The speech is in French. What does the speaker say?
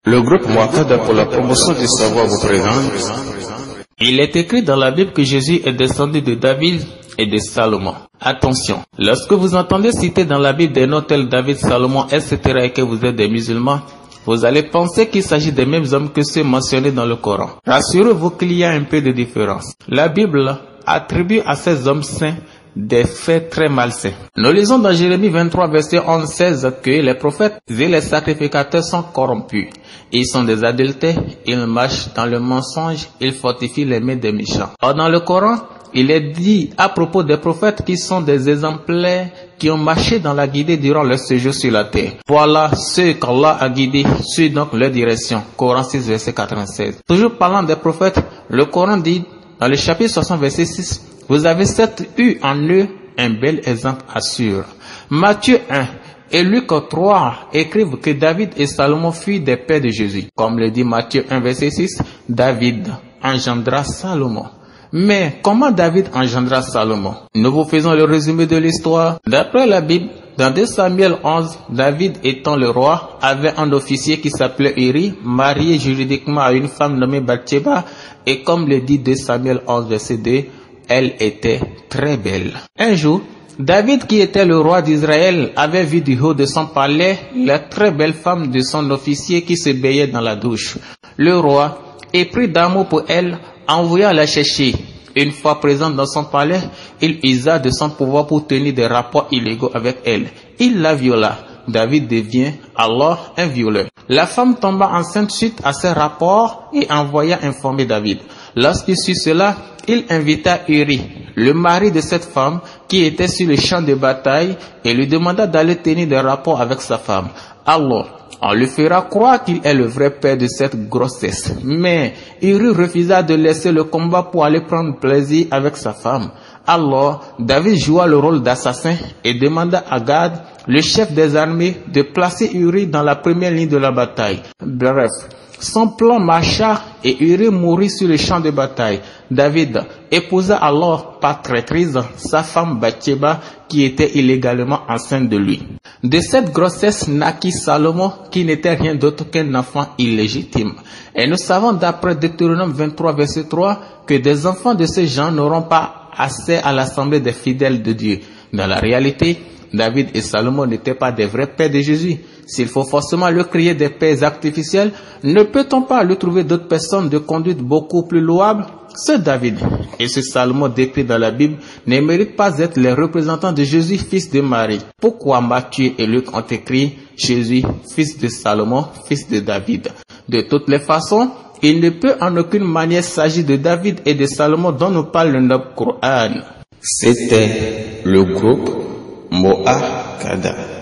Le groupe Muakada pour la promotion du savoir vous présente. Il est écrit dans la Bible que Jésus est descendu de David et de Salomon. Attention, lorsque vous entendez citer dans la Bible des noms tels David, Salomon, etc. et que vous êtes des musulmans, vous allez penser qu'il s'agit des mêmes hommes que ceux mentionnés dans le Coran. Rassurez-vous qu'il y a un peu de différence. La Bible attribue à ces hommes saints des faits très malsains. Nous lisons dans Jérémie 23, verset 11-16 que les prophètes et les sacrificateurs sont corrompus. Ils sont des adultères, ils marchent dans le mensonge, ils fortifient les mains des méchants. Or dans le Coran, il est dit à propos des prophètes qui sont des exemplaires qui ont marché dans la guidée durant leur séjour sur la terre. Voilà ceux qu'Allah a guidés, suivent donc leur direction. Coran 6, verset 96. Toujours parlant des prophètes, le Coran dit dans le chapitre 60, verset 6, vous avez certes eu en eux un bel exemple à suivre. Matthieu 1 et Luc 3 écrivent que David et Salomon furent des pères de Jésus. Comme le dit Matthieu 1, verset 6, David engendra Salomon. Mais comment David engendra Salomon? Nous vous faisons le résumé de l'histoire. D'après la Bible, dans 2 Samuel 11, David étant le roi, avait un officier qui s'appelait Uri, marié juridiquement à une femme nommée Bathsheba, et comme le dit 2 Samuel 11, verset 2, elle était très belle. Un jour, David, qui était le roi d'Israël, avait vu du haut de son palais la très belle femme de son officier qui se baignait dans la douche. Le roi, épris d'amour pour elle, envoya la chercher. Une fois présente dans son palais, il usa de son pouvoir pour tenir des rapports illégaux avec elle. Il la viola. David devient alors un violeur. La femme tomba enceinte suite à ces rapports et envoya informer David. Lorsqu'il sut cela, il invita Uri, le mari de cette femme, qui était sur le champ de bataille, et lui demanda d'aller tenir des rapports avec sa femme. Alors, on lui fera croire qu'il est le vrai père de cette grossesse. Mais Uri refusa de laisser le combat pour aller prendre plaisir avec sa femme. Alors, David joua le rôle d'assassin et demanda à Gad, le chef des armées, de placer Uri dans la première ligne de la bataille. Bref, son plan marcha et Uri mourut sur le champ de bataille. David épousa alors par traîtrise sa femme Bathsheba qui était illégalement enceinte de lui. De cette grossesse naquit Salomon qui n'était rien d'autre qu'un enfant illégitime. Et nous savons d'après Deutéronome 23 verset 3 que des enfants de ce genre n'auront pas accès à l'assemblée des fidèles de Dieu. Dans la réalité, David et Salomon n'étaient pas des vrais pères de Jésus. S'il faut forcément le créer des pères artificiels, ne peut-on pas lui trouver d'autres personnes de conduite beaucoup plus louables? Ce David et ce Salomon décrit dans la Bible ne méritent pas être les représentants de Jésus, fils de Marie. Pourquoi Matthieu et Luc ont écrit Jésus, fils de Salomon, fils de David? De toutes les façons, il ne peut en aucune manière s'agir de David et de Salomon dont nous parle le Coran. C'était le groupe Muakada.